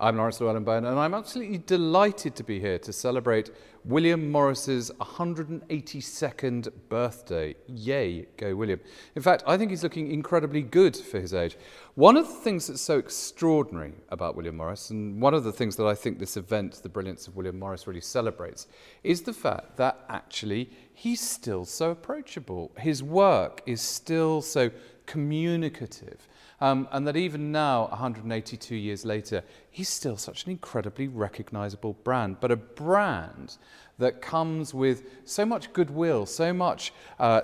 I'm Rowan Bain, and I'm absolutely delighted to be here to celebrate William Morris's 182nd birthday. Yay, go William. In fact, I think he's looking incredibly good for his age. One of the things that's so extraordinary about William Morris, and one of the things that I think this event, The Brilliance of William Morris, really celebrates, is the fact that actually he's still so approachable. His work is still so communicative. And that even now, 182 years later, he's still such an incredibly recognisable brand, but a brand that comes with so much goodwill, so much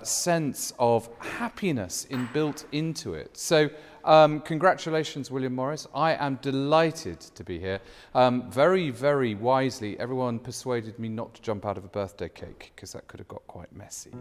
sense of happiness built into it. So congratulations, William Morris. I am delighted to be here. Very, very wisely, everyone persuaded me not to jump out of a birthday cake, because that could have got quite messy.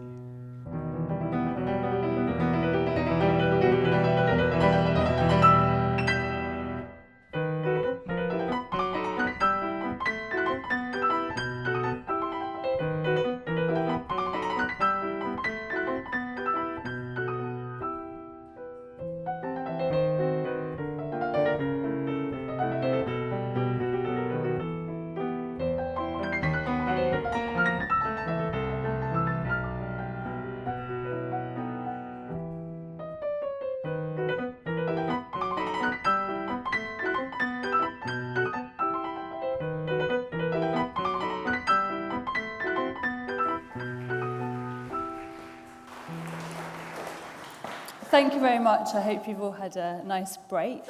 Thank you very much. I hope you've all had a nice break.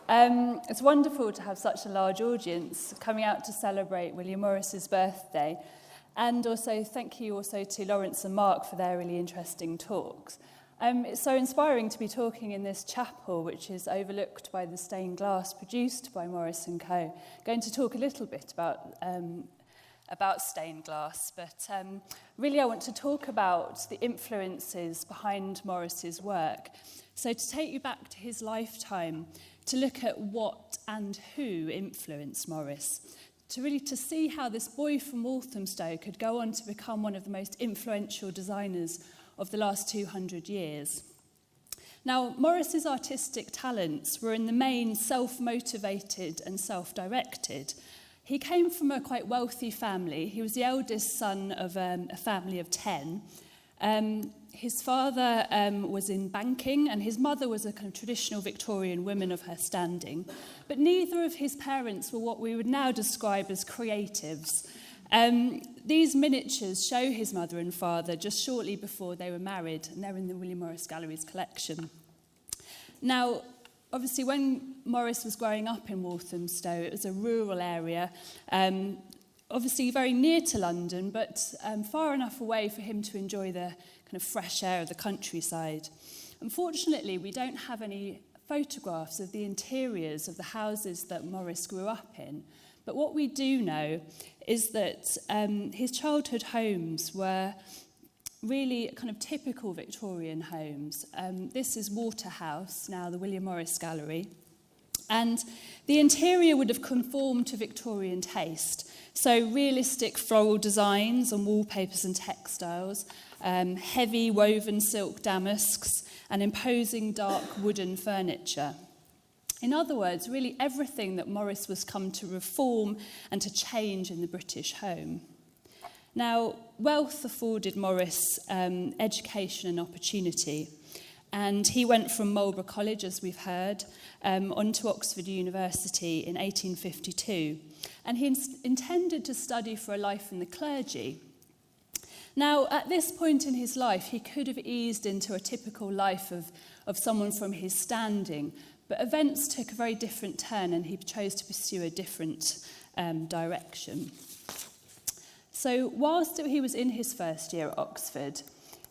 It's wonderful to have such a large audience coming out to celebrate William Morris's birthday. And also thank you also to Lawrence and Mark for their really interesting talks. It's so inspiring to be talking in this chapel, which is overlooked by the stained glass produced by Morris & Co. Going to talk a little bit about stained glass, but really I want to talk about the influences behind Morris's work. So to take you back to his lifetime, to look at what and who influenced Morris, to see how this boy from Walthamstow could go on to become one of the most influential designers of the last 200 years. Now, Morris's artistic talents were in the main self-motivated and self-directed. He came from a quite wealthy family. He was the eldest son of a family of 10. His father was in banking, and his mother was a kind of traditional Victorian woman of her standing. But neither of his parents were what we would now describe as creatives. These miniatures show his mother and father just shortly before they were married, and they're in the William Morris Gallery's collection. Now, obviously, when Morris was growing up in Walthamstow, it was a rural area, obviously very near to London, but far enough away for him to enjoy the kind of fresh air of the countryside. Unfortunately, we don't have any photographs of the interiors of the houses that Morris grew up in. But what we do know is that his childhood homes were really kind of typical Victorian homes. This is Waterhouse, now the William Morris Gallery. And the interior would have conformed to Victorian taste. So realistic floral designs on wallpapers and textiles, heavy woven silk damasks, and imposing dark wooden furniture. In other words, really everything that Morris was come to reform and to change in the British home. Now, wealth afforded Morris education and opportunity, and he went from Marlborough College, as we've heard, on to Oxford University in 1852, and he intended to study for a life in the clergy. Now, at this point in his life, he could have eased into a typical life of someone from his standing, but events took a very different turn, and he chose to pursue a different direction. So whilst he was in his first year at Oxford,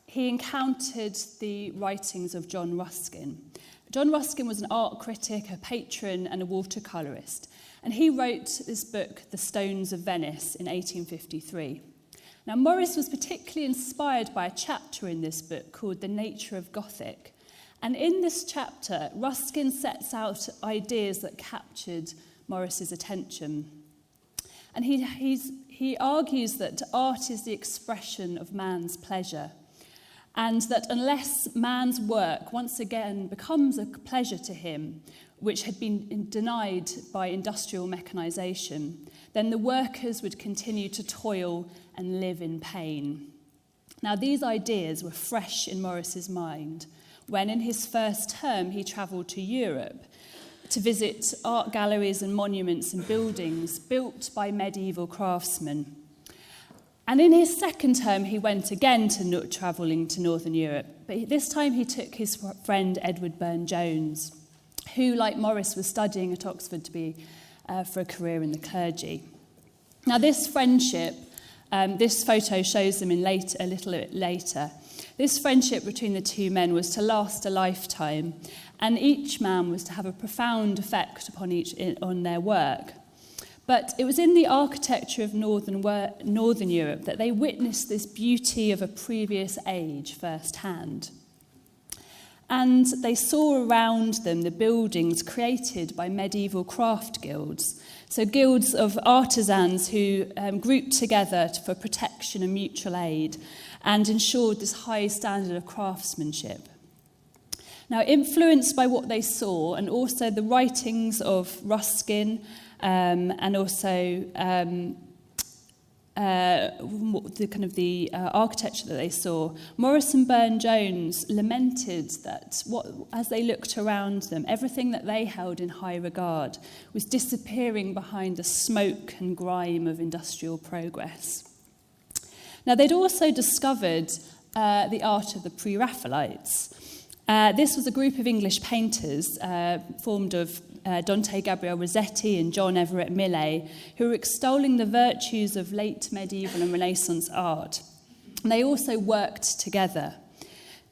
he encountered the writings of John Ruskin. John Ruskin was an art critic, a patron, and a watercolourist, and he wrote this book, The Stones of Venice, in 1853. Now, Morris was particularly inspired by a chapter in this book called The Nature of Gothic, and in this chapter, Ruskin sets out ideas that captured Morris's attention. And he argues that art is the expression of man's pleasure, and that unless man's work once again becomes a pleasure to him, which had been denied by industrial mechanisation, then the workers would continue to toil and live in pain. Now, these ideas were fresh in Morris's mind when, in his first term, he travelled to Europe to visit art galleries and monuments and buildings built by medieval craftsmen. And in his second term, he went again to travelling to Northern Europe, but this time he took his friend Edward Burne-Jones, who, like Morris, was studying at Oxford to be for a career in the clergy. Now, this friendship, this photo shows them a little bit later. This friendship between the two men was to last a lifetime, and each man was to have a profound effect on their work. But it was in the architecture of Northern Europe that they witnessed this beauty of a previous age firsthand. And they saw around them the buildings created by medieval craft guilds. So guilds of artisans who grouped together for protection and mutual aid and ensured this high standard of craftsmanship. Now, influenced by what they saw and also the writings of Ruskin and also the architecture that they saw, Morris and Burne-Jones lamented that as they looked around them, everything that they held in high regard was disappearing behind the smoke and grime of industrial progress. Now, they'd also discovered the art of the Pre-Raphaelites. This was a group of English painters formed of Dante Gabriel Rossetti and John Everett Millais, who were extolling the virtues of late medieval and Renaissance art. And they also worked together.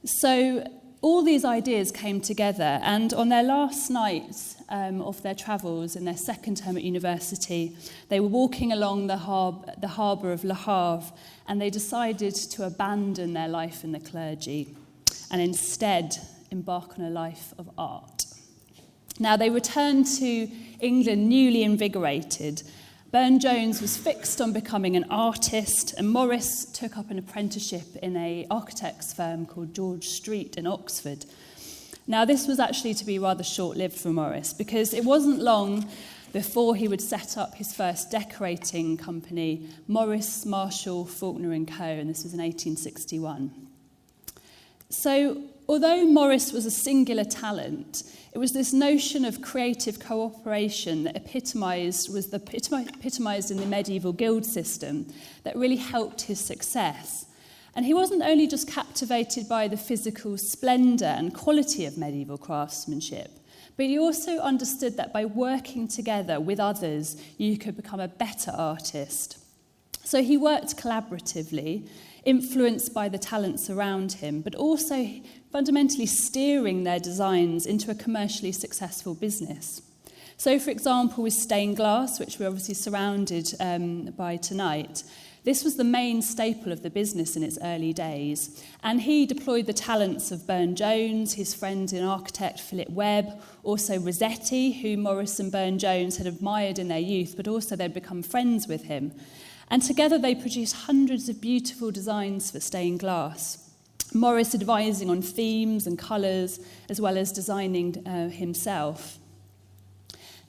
So all these ideas came together, and on their last night of their travels in their second term at university, they were walking along the harbour of Le Havre, and they decided to abandon their life in the clergy and instead embark on a life of art. Now, they returned to England newly invigorated. Burne-Jones was fixed on becoming an artist, and Morris took up an apprenticeship in an architect's firm called George Street in Oxford. Now, this was actually to be rather short-lived for Morris, because it wasn't long before he would set up his first decorating company, Morris, Marshall, Faulkner & Co., and this was in 1861. So, although Morris was a singular talent, it was this notion of creative cooperation that epitomised in the medieval guild system that really helped his success. And he wasn't only just captivated by the physical splendour and quality of medieval craftsmanship, but he also understood that by working together with others, you could become a better artist. So he worked collaboratively, influenced by the talents around him, but also fundamentally steering their designs into a commercially successful business. So, for example, with stained glass, which we're obviously surrounded by tonight, this was the main staple of the business in its early days. And he deployed the talents of Burne-Jones, his friend and architect Philip Webb, also Rossetti, who Morris and Burne-Jones had admired in their youth, but also they'd become friends with him. And together they produced hundreds of beautiful designs for stained glass. Morris advising on themes and colours, as well as designing himself.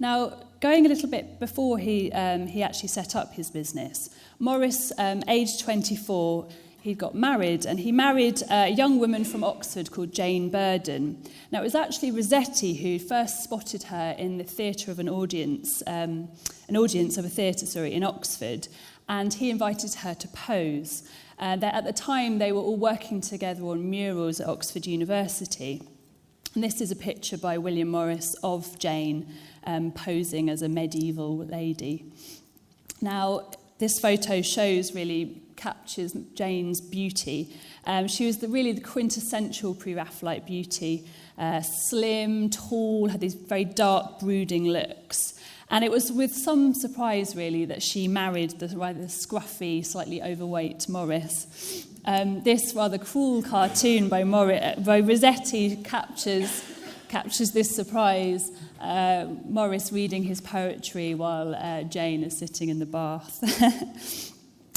Now, going a little bit before he actually set up his business, Morris, aged 24, he got married, and he married a young woman from Oxford called Jane Burden. Now, it was actually Rossetti who first spotted her in the theatre of an audience of a theatre, in Oxford, and he invited her to pose. At the time, they were all working together on murals at Oxford University. And this is a picture by William Morris of Jane posing as a medieval lady. Now, this photo captures Jane's beauty. She was really the quintessential Pre-Raphaelite beauty, slim, tall, had these very dark, brooding looks. And it was with some surprise, really, that she married the rather scruffy, slightly overweight Morris. This rather cruel cartoon by Rossetti captures this surprise, Morris reading his poetry while Jane is sitting in the bath.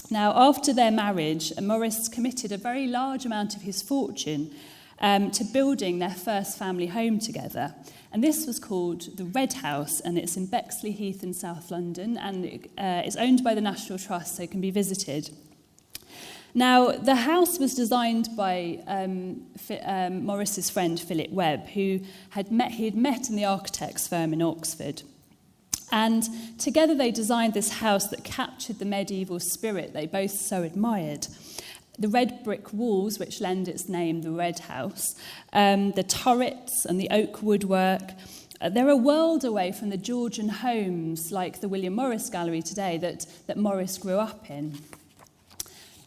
Now, after their marriage, Morris committed a very large amount of his fortune to building their first family home together. And this was called the Red House, and it's in Bexley Heath in South London, and it's owned by the National Trust, so it can be visited. Now, the house was designed by Morris's friend Philip Webb, who he had met in the architect's firm in Oxford. And together they designed this house that captured the medieval spirit they both so admired. The red brick walls, which lend its name the Red House, the turrets and the oak woodwork, they're a world away from the Georgian homes like the William Morris Gallery today that Morris grew up in.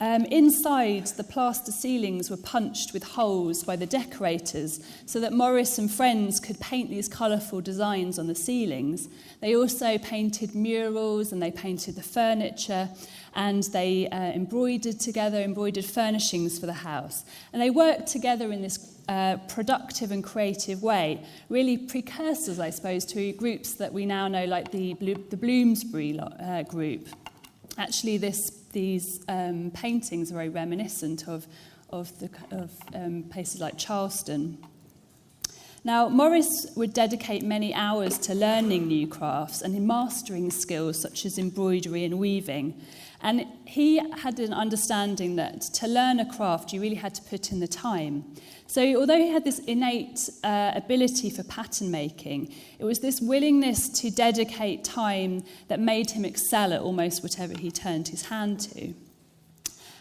Inside, the plaster ceilings were punched with holes by the decorators so that Morris and friends could paint these colourful designs on the ceilings. They also painted murals and they painted the furniture, and they embroidered furnishings for the house. And they worked together in this productive and creative way, really precursors, I suppose, to groups that we now know like the Bloomsbury group. Actually, these paintings are very reminiscent of places like Charleston. Now, Morris would dedicate many hours to learning new crafts and in mastering skills such as embroidery and weaving. And he had an understanding that to learn a craft, you really had to put in the time. So although he had this innate ability for pattern making, it was this willingness to dedicate time that made him excel at almost whatever he turned his hand to.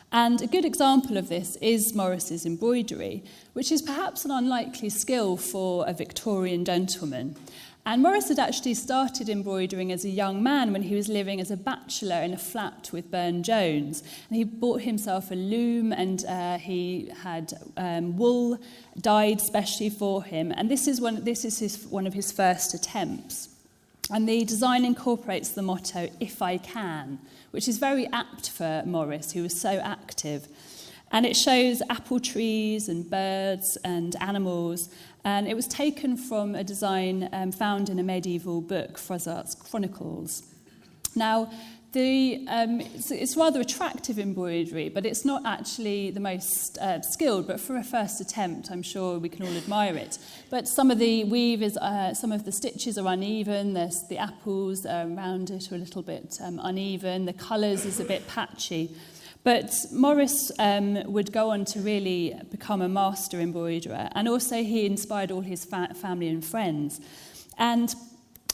And a good example of this is Morris's embroidery, which is perhaps an unlikely skill for a Victorian gentleman. And Morris had actually started embroidering as a young man when he was living as a bachelor in a flat with Burne-Jones. And he bought himself a loom, and he had wool dyed specially for him. And this is one of his first attempts. And the design incorporates the motto, "If I can," which is very apt for Morris, who was so active. And it shows apple trees and birds and animals. And it was taken from a design found in a medieval book, Froissart's Chronicles. Now, it's rather attractive embroidery, but it's not actually the most skilled. But for a first attempt, I'm sure we can all admire it. But some of the some of the stitches are uneven. The apples around it are a little bit uneven. The colours is a bit patchy. But Morris would go on to really become a master embroiderer, and also he inspired all his family and friends. And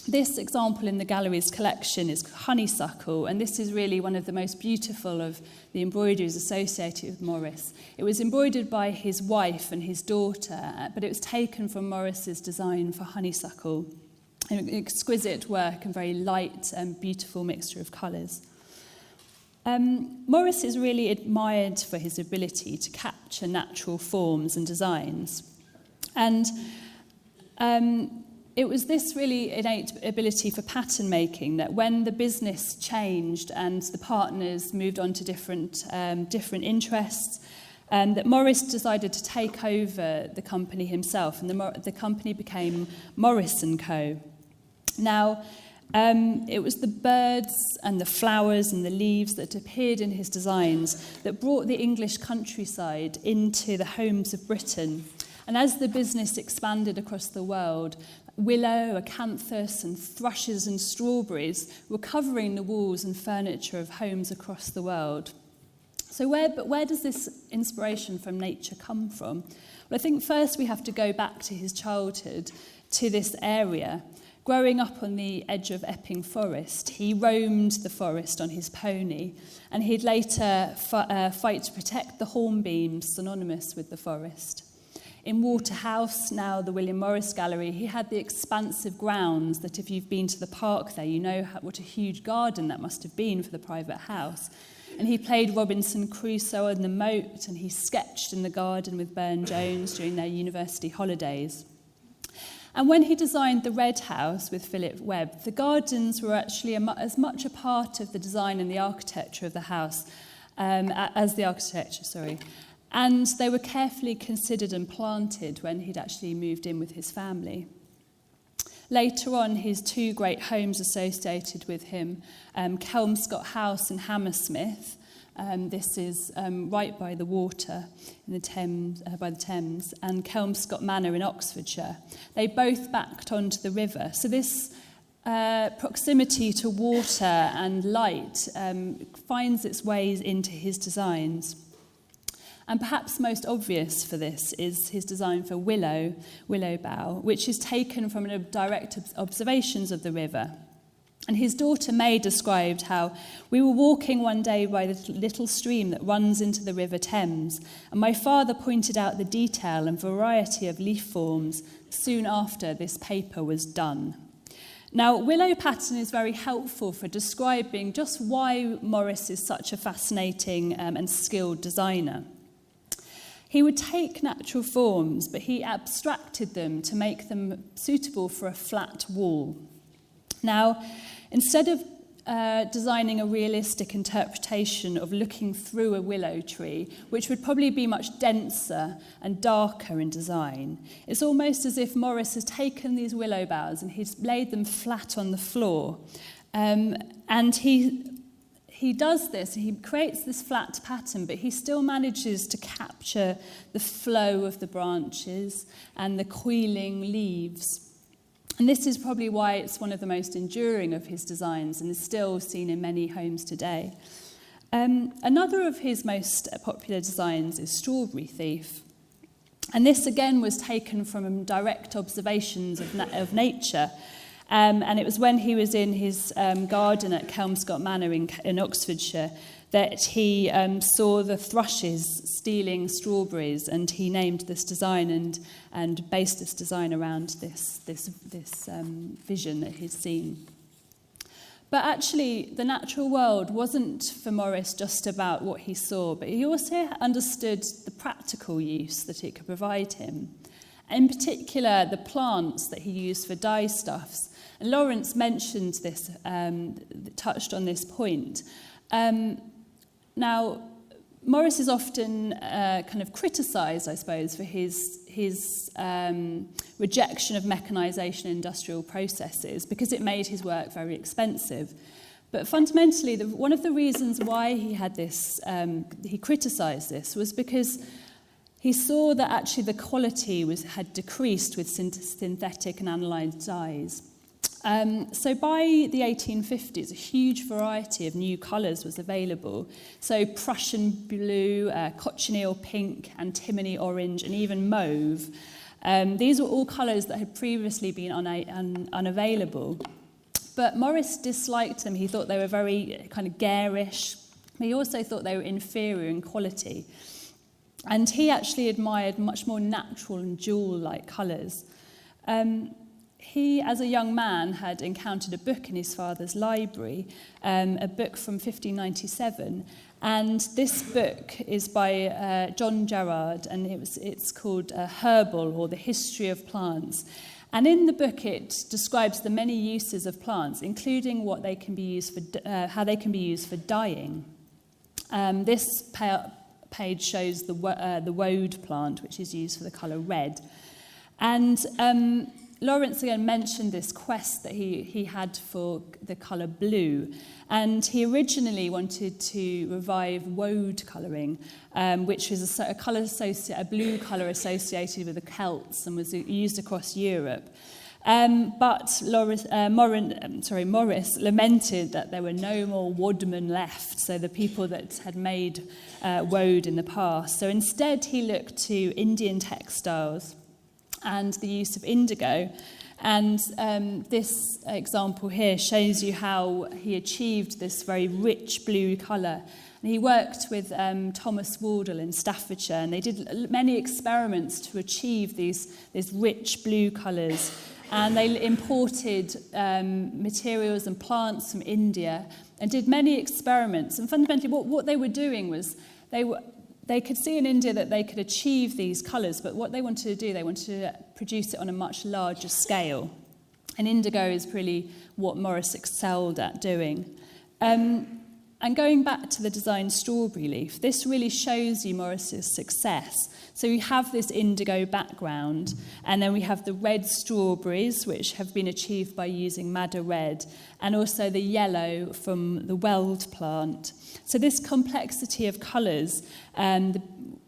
this example in the gallery's collection is Honeysuckle, and this is really one of the most beautiful of the embroideries associated with Morris. It was embroidered by his wife and his daughter, but it was taken from Morris's design for Honeysuckle. An exquisite work and very light and beautiful mixture of colours. Morris is really admired for his ability to capture natural forms and designs. And it was this really innate ability for pattern making that when the business changed and the partners moved on to different interests, that Morris decided to take over the company himself, and the company became Morris & Co. Now, it was the birds and the flowers and the leaves that appeared in his designs that brought the English countryside into the homes of Britain. And as the business expanded across the world, willow, acanthus and thrushes and strawberries were covering the walls and furniture of homes across the world. So where does this inspiration from nature come from? Well, I think first we have to go back to his childhood, to this area. Growing up on the edge of Epping Forest, he roamed the forest on his pony, and he'd later fight to protect the hornbeams synonymous with the forest. In Waterhouse, now the William Morris Gallery, he had the expansive grounds that if you've been to the park there, you know what a huge garden that must have been for the private house. And he played Robinson Crusoe on the moat, and he sketched in the garden with Burne-Jones during their university holidays. And when he designed the Red House with Philip Webb, the gardens were actually as much a part of the design and the architecture of the house as the architecture, And they were carefully considered and planted when he'd actually moved in with his family. Later on, his two great homes associated with him, Kelmscott House in Hammersmith This is right by the water in the Thames, by the Thames, and Kelmscott Manor in Oxfordshire. They both backed onto the river. So this proximity to water and light finds its ways into his designs. And perhaps most obvious for this is his design for willow bough, which is taken from direct observations of the river. And his daughter May described how we were walking one day by the little stream that runs into the River Thames, and my father pointed out the detail and variety of leaf forms soon after this paper was done. Now, willow pattern is very helpful for describing just why Morris is such a fascinating and skilled designer. He would take natural forms, but he abstracted them to make them suitable for a flat wall. Now, instead of designing a realistic interpretation of looking through a willow tree, which would probably be much denser and darker in design, it's almost as if Morris has taken these willow boughs and he's laid them flat on the floor. And he does this, he creates this flat pattern, but he still manages to capture the flow of the branches and the coiling leaves. And this is probably why it's one of the most enduring of his designs and is still seen in many homes today. Another of his most popular designs is Strawberry Thief. And this again was taken from direct observations of nature. And it was when he was in his garden at Kelmscott Manor in Oxfordshire that he saw the thrushes stealing strawberries, and he named this design and based this design around this vision that he'd seen. But actually, the natural world wasn't for Morris just about what he saw, but he also understood the practical use that it could provide him. In particular, the plants that he used for dye stuffs. And Lawrence mentioned this, touched on this point. Now, Morris is often kind of criticised, I suppose, for his rejection of mechanisation in industrial processes because it made his work very expensive. But fundamentally, one of the reasons why he had this, he criticised this, was because he saw that actually the quality had decreased with synthetic and aniline dyes. So by the 1850s, a huge variety of new colours was available. So Prussian blue, cochineal pink, antimony orange, and even mauve. These were all colours that had previously been unavailable. But Morris disliked them. He thought they were very kind of garish. He also thought they were inferior in quality. And he actually admired much more natural and jewel-like colours. He, as a young man, had encountered a book in his father's library, a book from 1597. And this book is by John Gerard, and it's called Herbal, or The History of Plants. And in the book, it describes the many uses of plants, including what they can be used for, how they can be used for dyeing. This page shows the woad plant, which is used for the colour red. And Lawrence again mentioned this quest that he had for the colour blue, and he originally wanted to revive woad colouring, which was a blue colour associated with the Celts and was used across Europe. But Morris lamented that there were no more woodmen left, so the people that had made woad in the past. So instead he looked to Indian textiles and the use of indigo. And this example here shows you how he achieved this very rich blue colour. And he worked with Thomas Wardle in Staffordshire, and they did many experiments to achieve these rich blue colours. And they imported materials and plants from India and did many experiments. And fundamentally what they were doing was they could see in India that they could achieve these colours, but what they wanted to do, they wanted to produce it on a much larger scale. And indigo is really what Morris excelled at doing. And And going back to the design strawberry leaf, this really shows you Morris's success. So we have this indigo background, and then we have the red strawberries, which have been achieved by using madder red, and also the yellow from the weld plant. So this complexity of colours and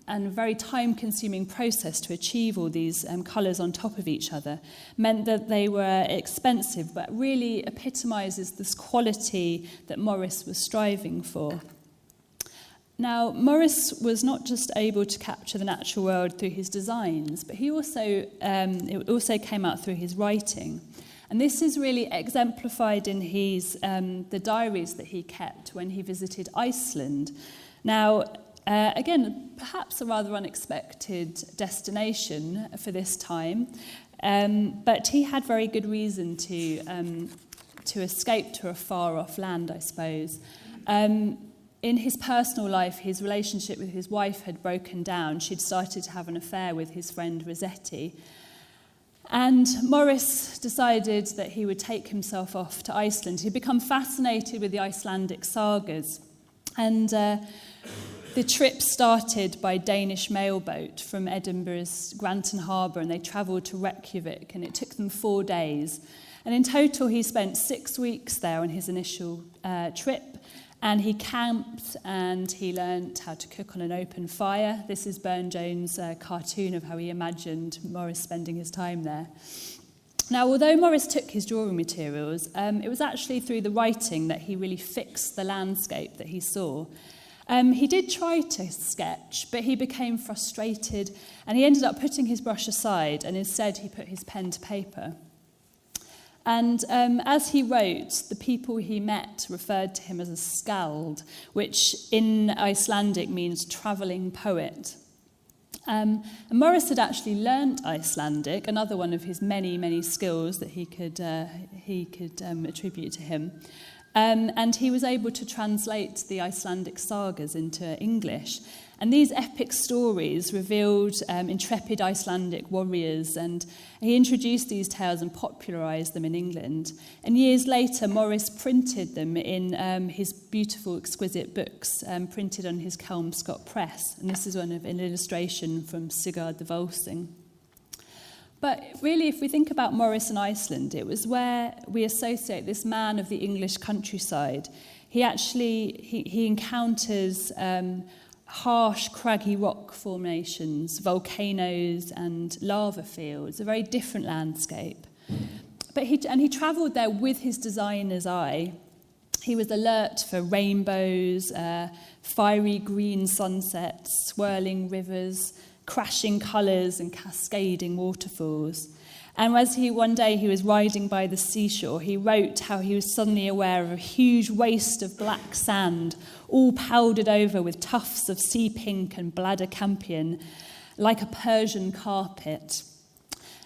a very time-consuming process to achieve all these colours on top of each other meant that they were expensive, but really epitomises this quality that Morris was striving for. Now, Morris was not just able to capture the natural world through his designs, but it also came out through his writing. And this is really exemplified in the diaries that he kept when he visited Iceland. Now, again, perhaps a rather unexpected destination for this time, but he had very good reason to escape to a far-off land, I suppose. In his personal life, his relationship with his wife had broken down. She'd started to have an affair with his friend Rossetti. And Morris decided that he would take himself off to Iceland. He'd become fascinated with the Icelandic sagas. And the trip started by Danish mailboat from Edinburgh's Granton Harbour, and they travelled to Reykjavik, and it took them 4 days. And in total, he spent 6 weeks there on his initial trip. And he camped and he learnt how to cook on an open fire. This is Burne-Jones' cartoon of how he imagined Morris spending his time there. Now, although Morris took his drawing materials, it was actually through the writing that he really fixed the landscape that he saw. He did try to sketch, but he became frustrated and he ended up putting his brush aside, and instead he put his pen to paper. And as he wrote, the people he met referred to him as a skald, which in Icelandic means travelling poet. And Morris had actually learnt Icelandic, another one of his many, many skills that he could attribute to him. And he was able to translate the Icelandic sagas into English. And these epic stories revealed intrepid Icelandic warriors, and he introduced these tales and popularised them in England. And years later, Morris printed them in his beautiful, exquisite books, printed on his Kelmscott press. And this is an illustration from Sigurd the Volsing. But really, if we think about Morris and Iceland, it was where we associate this man of the English countryside. He encounters harsh, craggy rock formations, volcanoes and lava fields, a very different landscape. But he travelled there with his designer's eye. He was alert for rainbows, fiery green sunsets, swirling rivers, crashing colours and cascading waterfalls. And as one day he was riding by the seashore, he wrote how he was suddenly aware of a huge waste of black sand, all powdered over with tufts of sea pink and bladder campion, like a Persian carpet.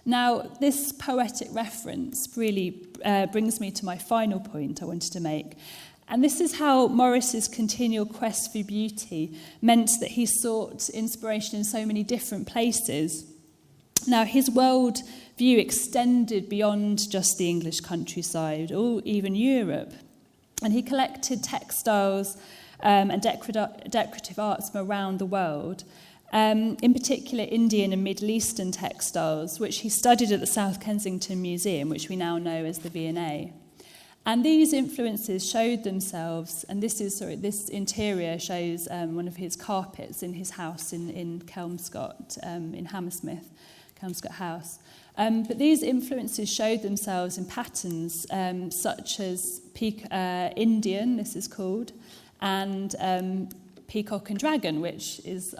Now, this poetic reference really brings me to my final point I wanted to make. And this is how Morris's continual quest for beauty meant that he sought inspiration in so many different places. Now, his world view extended beyond just the English countryside, or even Europe. And he collected textiles and decorative arts from around the world, in particular Indian and Middle Eastern textiles, which he studied at the South Kensington Museum, which we now know as the V&A. And these influences showed themselves, and this interior shows one of his carpets in his house in Kelmscott, in Hammersmith, Kelmscott House. But these influences showed themselves in patterns such as Indian, this is called, and peacock and dragon, which is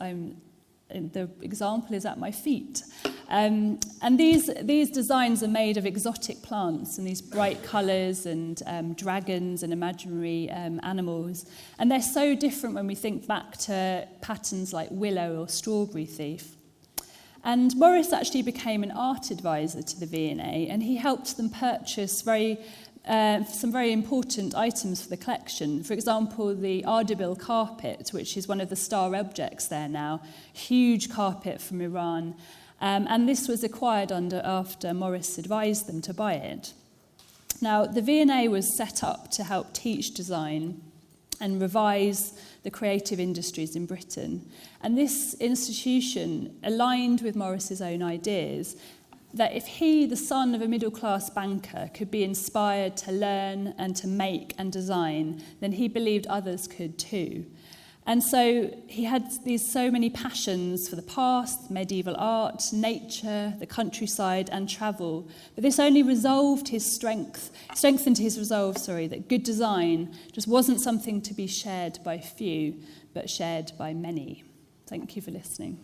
the example is at my feet. And these designs are made of exotic plants and these bright colours and dragons and imaginary animals. And they're so different when we think back to patterns like willow or strawberry thief. And Morris actually became an art advisor to the V&A, and he helped them purchase some very important items for the collection. For example, the Ardabil carpet, which is one of the star objects there now, huge carpet from Iran. And this was acquired after Morris advised them to buy it. Now, the V&A was set up to help teach design, and revise the creative industries in Britain. And this institution aligned with Morris's own ideas that if he, the son of a middle-class banker, could be inspired to learn and to make and design, then he believed others could too. And so he had these so many passions for the past, medieval art, nature, the countryside, and travel. But this only strengthened his resolve, that good design just wasn't something to be shared by few, but shared by many. Thank you for listening.